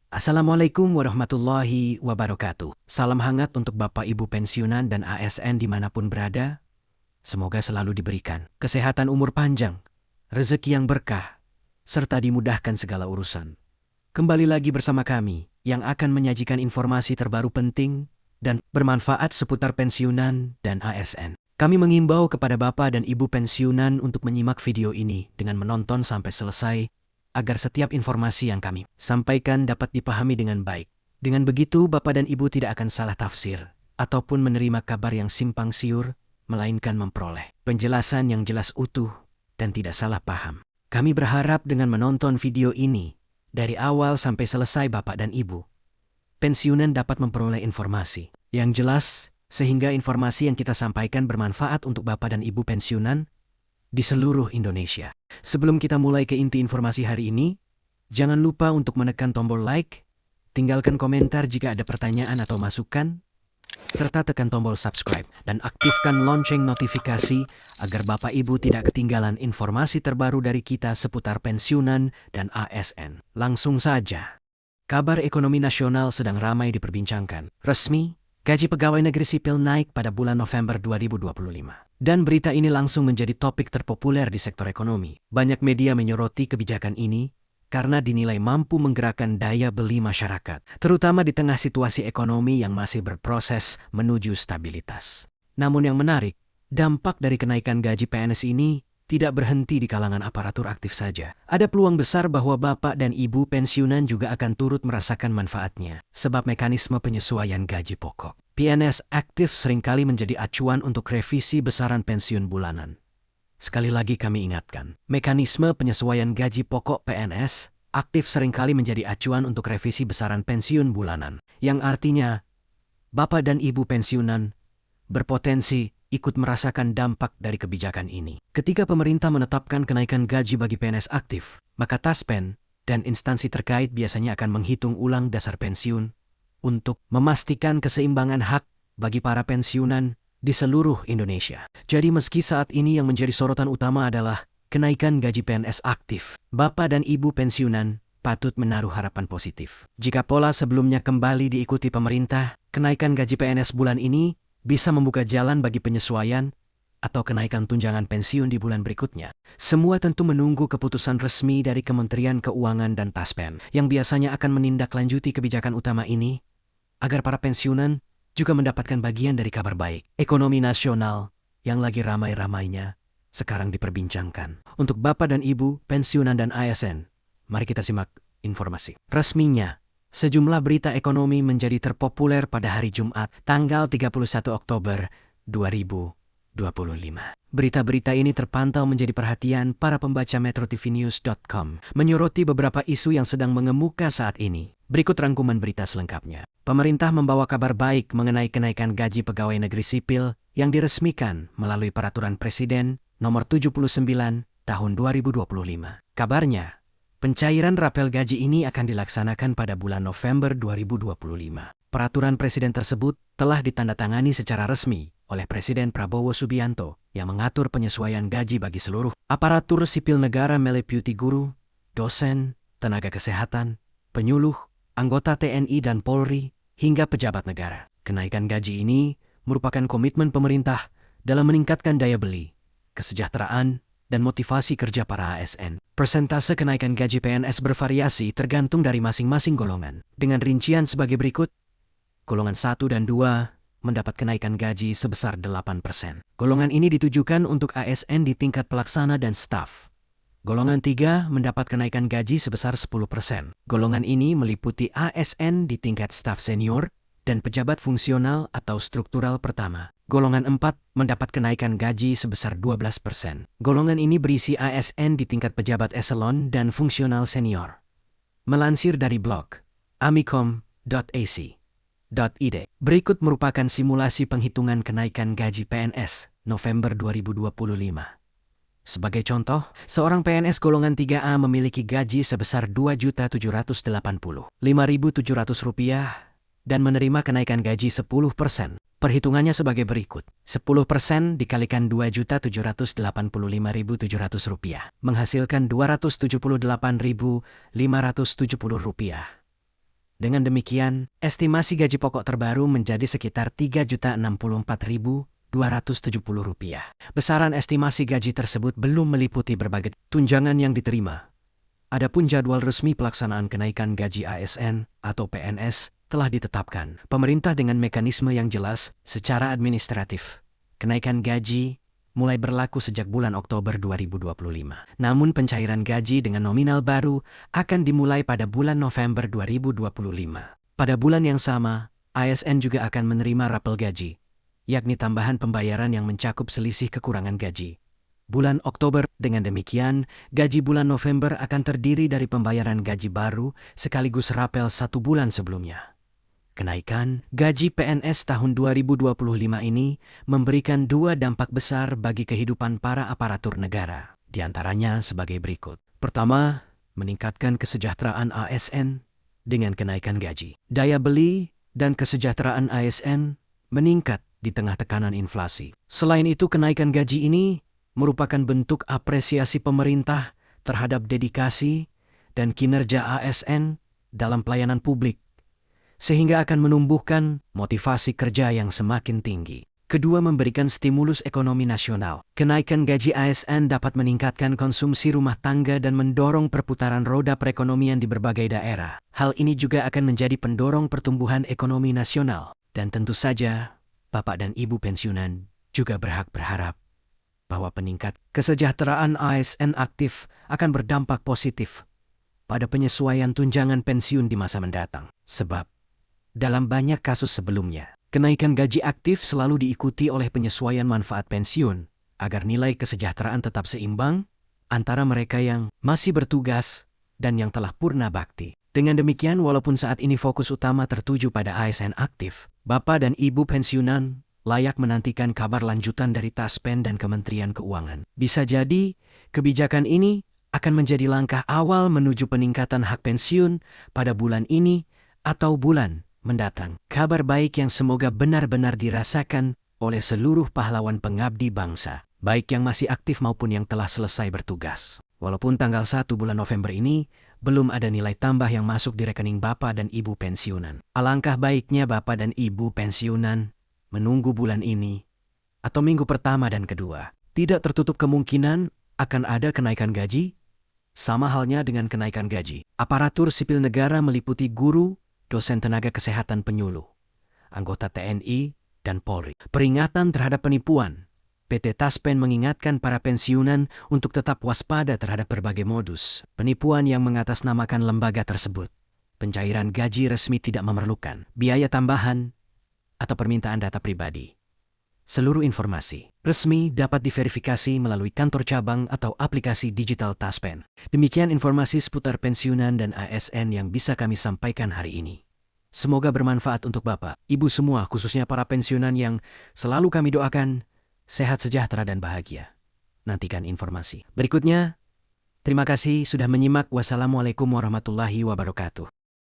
Assalamualaikum warahmatullahi wabarakatuh. Salam hangat untuk Bapak Ibu pensiunan dan ASN dimanapun berada. Semoga selalu diberikan kesehatan umur panjang, rezeki yang berkah, serta dimudahkan segala urusan. Kembali lagi bersama kami yang akan menyajikan informasi terbaru penting dan bermanfaat seputar pensiunan dan ASN. Kami mengimbau kepada Bapak dan Ibu pensiunan untuk menyimak video ini dengan menonton sampai selesai, agar setiap informasi yang kami sampaikan dapat dipahami dengan baik. Dengan begitu, Bapak dan Ibu tidak akan salah tafsir ataupun menerima kabar yang simpang siur, melainkan memperoleh penjelasan yang jelas utuh dan tidak salah paham. Kami berharap dengan menonton video ini, dari awal sampai selesai Bapak dan Ibu pensiunan dapat memperoleh informasi yang jelas, sehingga informasi yang kita sampaikan bermanfaat untuk Bapak dan Ibu pensiunan di seluruh Indonesia. Sebelum kita mulai ke inti informasi hari ini, jangan lupa untuk menekan tombol like, tinggalkan komentar jika ada pertanyaan atau masukan, serta tekan tombol subscribe dan aktifkan lonceng notifikasi agar Bapak Ibu tidak ketinggalan informasi terbaru dari kita seputar pensiunan dan ASN. Langsung saja. Kabar ekonomi nasional sedang ramai diperbincangkan. Resmi, gaji pegawai negeri sipil naik pada bulan November 2025. Dan berita ini langsung menjadi topik terpopuler di sektor ekonomi. Banyak media menyoroti kebijakan ini karena dinilai mampu menggerakkan daya beli masyarakat, terutama di tengah situasi ekonomi yang masih berproses menuju stabilitas. Namun yang menarik, dampak dari kenaikan gaji PNS ini tidak berhenti di kalangan aparatur aktif saja. Ada peluang besar bahwa Bapak dan Ibu pensiunan juga akan turut merasakan manfaatnya, sebab mekanisme penyesuaian gaji pokok PNS aktif seringkali menjadi acuan untuk revisi besaran pensiun bulanan. Sekali lagi kami ingatkan, mekanisme penyesuaian gaji pokok PNS aktif seringkali menjadi acuan untuk revisi besaran pensiun bulanan, yang artinya Bapak dan Ibu pensiunan berpotensi ikut merasakan dampak dari kebijakan ini. Ketika pemerintah menetapkan kenaikan gaji bagi PNS aktif, maka Taspen dan instansi terkait biasanya akan menghitung ulang dasar pensiun untuk memastikan keseimbangan hak bagi para pensiunan di seluruh Indonesia. Jadi meski saat ini yang menjadi sorotan utama adalah kenaikan gaji PNS aktif, Bapak dan Ibu pensiunan patut menaruh harapan positif. Jika pola sebelumnya kembali diikuti pemerintah, kenaikan gaji PNS bulan ini bisa membuka jalan bagi penyesuaian atau kenaikan tunjangan pensiun di bulan berikutnya. Semua tentu menunggu keputusan resmi dari Kementerian Keuangan dan Taspen, yang biasanya akan menindaklanjuti kebijakan utama ini, agar para pensiunan juga mendapatkan bagian dari kabar baik. Ekonomi nasional yang lagi ramai-ramainya sekarang diperbincangkan. Untuk Bapak dan Ibu pensiunan dan ASN, mari kita simak informasi. Resminya, sejumlah berita ekonomi menjadi terpopuler pada hari Jumat, tanggal 31 Oktober 2025. Berita-berita ini terpantau menjadi perhatian para pembaca metrotvnews.com, menyoroti beberapa isu yang sedang mengemuka saat ini. Berikut rangkuman berita selengkapnya. Pemerintah membawa kabar baik mengenai kenaikan gaji pegawai negeri sipil yang diresmikan melalui Peraturan Presiden Nomor 79 Tahun 2025. Kabarnya, pencairan rapel gaji ini akan dilaksanakan pada bulan November 2025. Peraturan Presiden tersebut telah ditandatangani secara resmi oleh Presiden Prabowo Subianto yang mengatur penyesuaian gaji bagi seluruh aparatur sipil negara meliputi guru, dosen, tenaga kesehatan, penyuluh, anggota TNI dan Polri, hingga pejabat negara. Kenaikan gaji ini merupakan komitmen pemerintah dalam meningkatkan daya beli, kesejahteraan, dan motivasi kerja para ASN. Persentase kenaikan gaji PNS bervariasi tergantung dari masing-masing golongan. Dengan rincian sebagai berikut, golongan 1 dan 2 mendapat kenaikan gaji sebesar 8%. Golongan ini ditujukan untuk ASN di tingkat pelaksana dan staf. Golongan 3 mendapat kenaikan gaji sebesar 10%. Golongan ini meliputi ASN di tingkat staf senior dan pejabat fungsional atau struktural pertama. Golongan 4 mendapat kenaikan gaji sebesar 12%. Golongan ini berisi ASN di tingkat pejabat eselon dan fungsional senior. Melansir dari blog amicom.ac.id, berikut merupakan simulasi penghitungan kenaikan gaji PNS November 2025. Sebagai contoh, seorang PNS golongan 3A memiliki gaji sebesar Rp2.780.500 dan menerima kenaikan gaji 10%. Perhitungannya sebagai berikut. 10% dikalikan Rp2.785.700 menghasilkan Rp278.570. Dengan demikian, estimasi gaji pokok terbaru menjadi sekitar Rp3.064.270. Besaran estimasi gaji tersebut belum meliputi berbagai tunjangan yang diterima. Adapun jadwal resmi pelaksanaan kenaikan gaji ASN atau PNS telah ditetapkan pemerintah dengan mekanisme yang jelas secara administratif. Kenaikan gaji mulai berlaku sejak bulan Oktober 2025. Namun pencairan gaji dengan nominal baru akan dimulai pada bulan November 2025. Pada bulan yang sama, ASN juga akan menerima rapel gaji, yakni tambahan pembayaran yang mencakup selisih kekurangan gaji bulan Oktober. Dengan demikian, gaji bulan November akan terdiri dari pembayaran gaji baru sekaligus rapel 1 bulan sebelumnya. Kenaikan gaji PNS tahun 2025 ini memberikan 2 dampak besar bagi kehidupan para aparatur negara, di antaranya sebagai berikut. Pertama, meningkatkan kesejahteraan ASN dengan kenaikan gaji. Daya beli dan kesejahteraan ASN meningkat di tengah tekanan inflasi. Selain itu, kenaikan gaji ini merupakan bentuk apresiasi pemerintah terhadap dedikasi dan kinerja ASN dalam pelayanan publik, sehingga akan menumbuhkan motivasi kerja yang semakin tinggi. Kedua, memberikan stimulus ekonomi nasional. Kenaikan gaji ASN dapat meningkatkan konsumsi rumah tangga dan mendorong perputaran roda perekonomian di berbagai daerah. Hal ini juga akan menjadi pendorong pertumbuhan ekonomi nasional. Dan tentu saja, Bapak dan Ibu pensiunan juga berharap bahwa peningkat kesejahteraan ASN aktif akan berdampak positif pada penyesuaian tunjangan pensiun di masa mendatang. Sebab, dalam banyak kasus sebelumnya, kenaikan gaji aktif selalu diikuti oleh penyesuaian manfaat pensiun agar nilai kesejahteraan tetap seimbang antara mereka yang masih bertugas dan yang telah purna bakti. Dengan demikian, walaupun saat ini fokus utama tertuju pada ASN aktif, Bapak dan Ibu pensiunan layak menantikan kabar lanjutan dari Taspen dan Kementerian Keuangan. Bisa jadi, kebijakan ini akan menjadi langkah awal menuju peningkatan hak pensiun pada bulan ini atau bulan mendatang. Kabar baik yang semoga benar-benar dirasakan oleh seluruh pahlawan pengabdi bangsa, baik yang masih aktif maupun yang telah selesai bertugas. Walaupun tanggal 1 bulan November ini belum ada nilai tambah yang masuk di rekening Bapak dan Ibu pensiunan. Alangkah baiknya Bapak dan Ibu pensiunan menunggu bulan ini atau minggu pertama dan kedua. Tidak tertutup kemungkinan akan ada kenaikan gaji, sama halnya dengan kenaikan gaji aparatur sipil negara meliputi guru, dosen tenaga kesehatan penyuluh, anggota TNI, dan Polri. Peringatan terhadap penipuan. PT Taspen mengingatkan para pensiunan untuk tetap waspada terhadap berbagai modus penipuan yang mengatasnamakan lembaga tersebut. Pencairan gaji resmi tidak memerlukan biaya tambahan atau permintaan data pribadi. Seluruh informasi resmi dapat diverifikasi melalui kantor cabang atau aplikasi digital Taspen. Demikian informasi seputar pensiunan dan ASN yang bisa kami sampaikan hari ini. Semoga bermanfaat untuk Bapak, Ibu semua, khususnya para pensiunan yang selalu kami doakan sehat, sejahtera, dan bahagia. Nantikan informasi berikutnya. Terima kasih sudah menyimak. Wassalamualaikum warahmatullahi wabarakatuh.